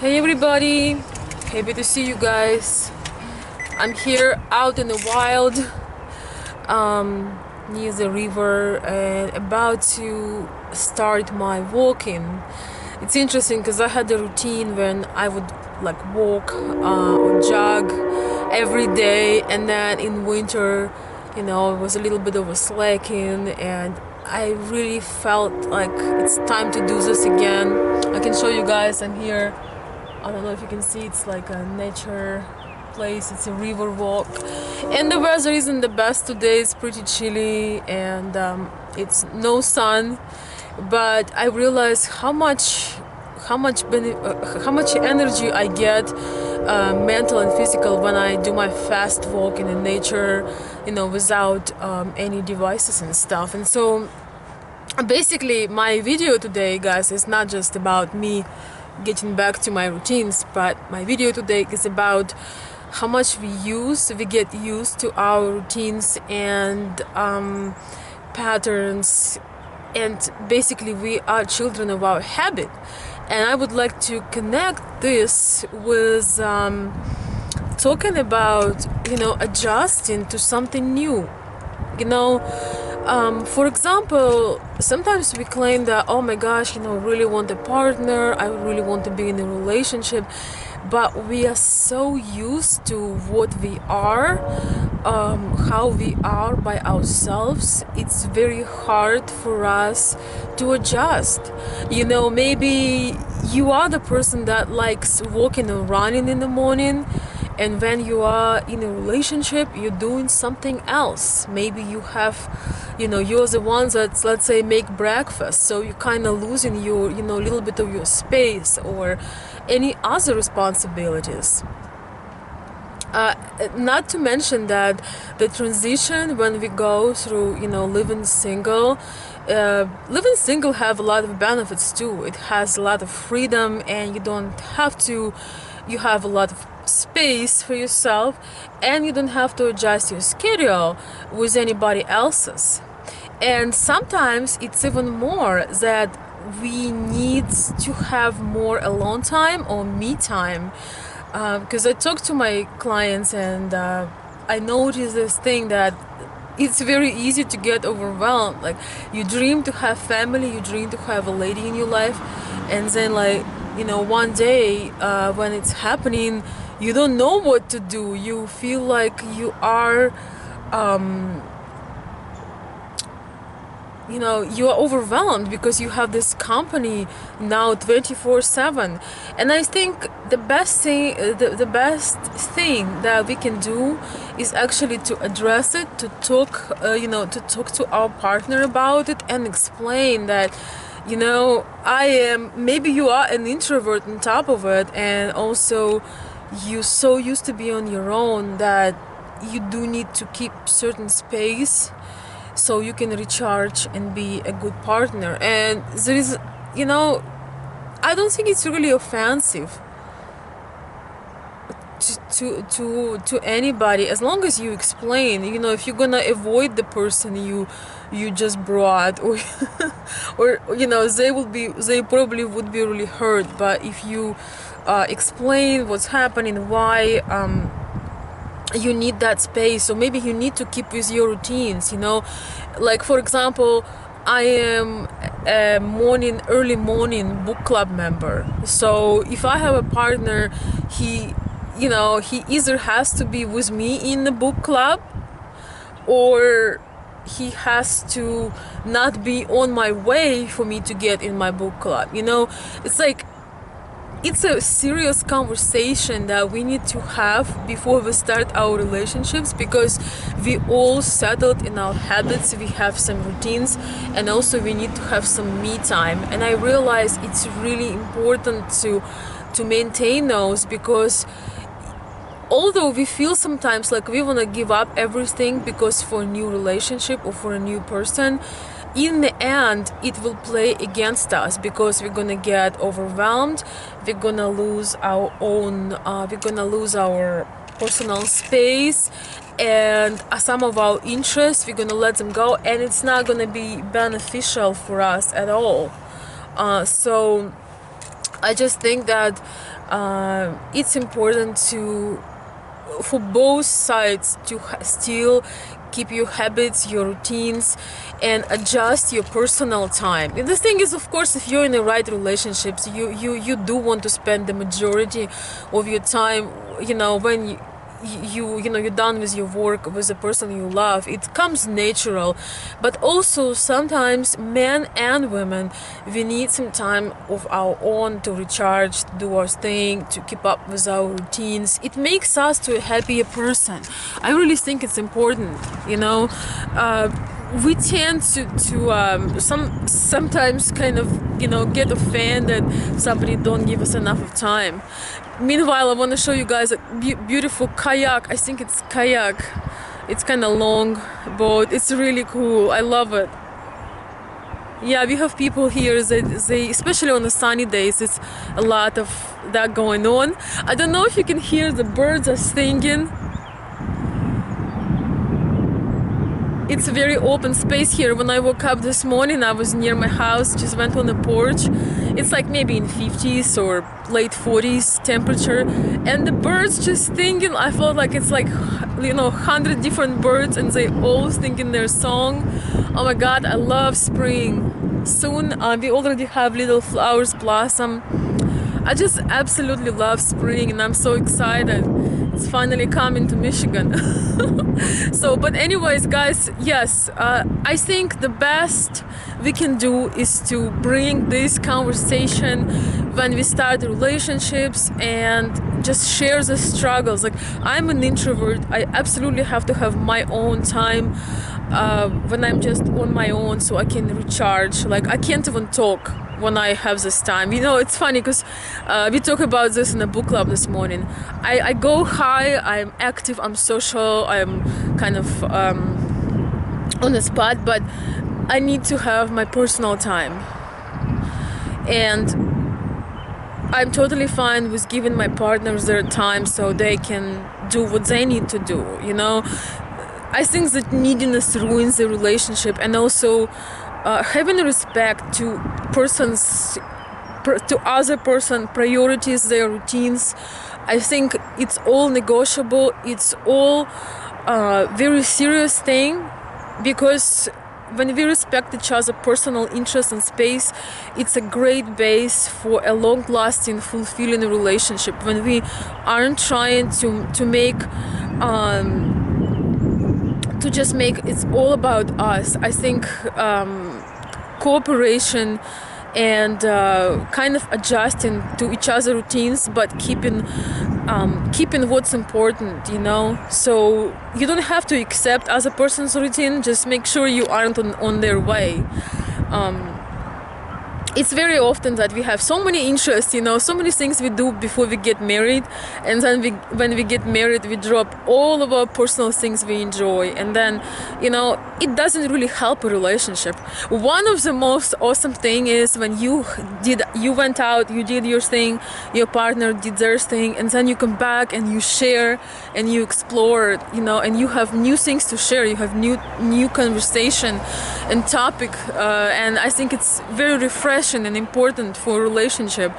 Hey everybody, happy to see you guys. I'm here out in the wild, near the river, and about to start my walking. It's interesting because I had a routine when I would like walk or jog every day, and then in winter, it was a little bit of a slacking, and I really felt like it's time to do this again. I can show you guys. I'm here. I don't know if you can see, it's like a nature place, it's a river walk, and the weather isn't the best today. It's pretty chilly, and it's no sun, but I realized how much energy I get, mental and physical, when I do my fast walk in the nature, without any devices and stuff. And so basically my video today, guys, is not just about me getting back to my routines, but my video today is about how much we get used to our routines and patterns, and basically we are children of our habit. And I would like to connect this with talking about adjusting to something new. For example, sometimes we claim that, oh my gosh, really want a partner, I really want to be in a relationship, but we are so used to what we are, how we are by ourselves. It's very hard for us to adjust. Maybe you are the person that likes walking or running in the morning, and when you are in a relationship, you're doing something else. Maybe you have, you're the ones that, let's say, make breakfast, so you're kind of losing your, little bit of your space or any other responsibilities. Not to mention that the transition when we go through, living single have a lot of benefits too. It has a lot of freedom, and you have a lot of space for yourself, and you don't have to adjust your schedule with anybody else's. And sometimes it's even more that we need to have more alone time or me time, because I talk to my clients, and I notice this thing that it's very easy to get overwhelmed. Like, you dream to have family, you dream to have a lady in your life, and then one day when it's happening, you don't know what to do. You feel like you are you are overwhelmed because you have this company now 24/7. And I think the best thing that we can do is actually to address it, to talk to our partner about it, and explain that maybe you are an introvert on top of it, and also you so used to be on your own that you do need to keep certain space so you can recharge and be a good partner. And there is, I don't think it's really offensive to anybody, as long as you explain. If you're gonna avoid the person you just brought, or they probably would be really hurt. But if you explain what's happening, why you need that space, or maybe you need to keep with your routines. Like, for example, I am a early morning book club member. So if I have a partner, he either has to be with me in the book club, or he has to not be on my way for me to get in my book club. It's like, it's a serious conversation that we need to have before we start our relationships, because we all settled in our habits, we have some routines, and also we need to have some me time. And I realize it's really important to maintain those, because although we feel sometimes like we want to give up everything because for a new relationship or for a new person, in the end it will play against us, because we're gonna get overwhelmed, we're gonna lose our personal space, and some of our interests, we're gonna let them go, and it's not gonna be beneficial for us at all. So I just think that it's important for both sides to still keep your habits, your routines, and adjust your personal time. And the thing is, of course, if you're in the right relationships, you do want to spend the majority of your time, when you're done with your work with the person you love. It comes natural. But also sometimes men and women, we need some time of our own to recharge, to do our thing, to keep up with our routines. It makes us to a happier person. I really think it's important. We tend to sometimes kind of get offended somebody don't give us enough of time. Meanwhile, I want to show you guys a beautiful kayak. I think it's kayak. It's kind of long boat. It's really cool. I love it. Yeah, we have people here. They especially on the sunny days, it's a lot of that going on. I don't know if you can hear the birds are singing. It's a very open space here. When I woke up this morning, I was near my house, just went on the porch. It's like maybe in 50s or late 40s temperature, and the birds just singing. I felt like it's like 100 different birds, and they all singing their song. Oh my God, I love spring. Soon we already have little flowers blossom. I just absolutely love spring, and I'm so excited. It's finally coming to Michigan. But anyways, guys, yes, I think the best we can do is to bring this conversation when we start relationships and just share the struggles. Like, I'm an introvert. I absolutely have to have my own time when I'm just on my own, so I can recharge. Like, I can't even talk when I have this time. It's funny because we talked about this in a book club this morning. I go high, I'm active, I'm social, I'm kind of on the spot, but I need to have my personal time. And I'm totally fine with giving my partners their time so they can do what they need to do. I think that neediness ruins the relationship, and also having respect to other person priorities, their routines. I think it's all negotiable. It's all very serious thing, because when we respect each other's personal interests and space, it's a great base for a long-lasting, fulfilling relationship. When we aren't trying to make to just make it's all about us. I think cooperation and kind of adjusting to each other's routines, but keeping what's important, So you don't have to accept other person's routine. Just make sure you aren't on their way. It's very often that we have so many interests, so many things we do before we get married, and then when we get married, we drop all of our personal things we enjoy, and then, it doesn't really help a relationship. One of the most awesome thing is when you went out, you did your thing, your partner did their thing, and then you come back and you share and you explore, and you have new things to share. You have new conversation and topic, and I think it's very refreshing and important for a relationship.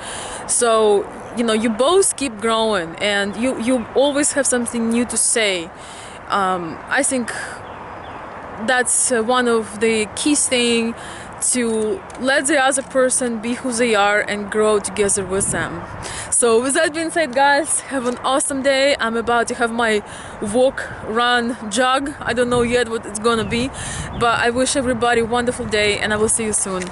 So you both keep growing, and you always have something new to say. I think that's one of the key things, to let the other person be who they are and grow together with them. So with that being said, guys, have an awesome day. I'm about to have my walk, run, jog. I don't know yet what it's gonna be, but I wish everybody a wonderful day, and I will see you soon.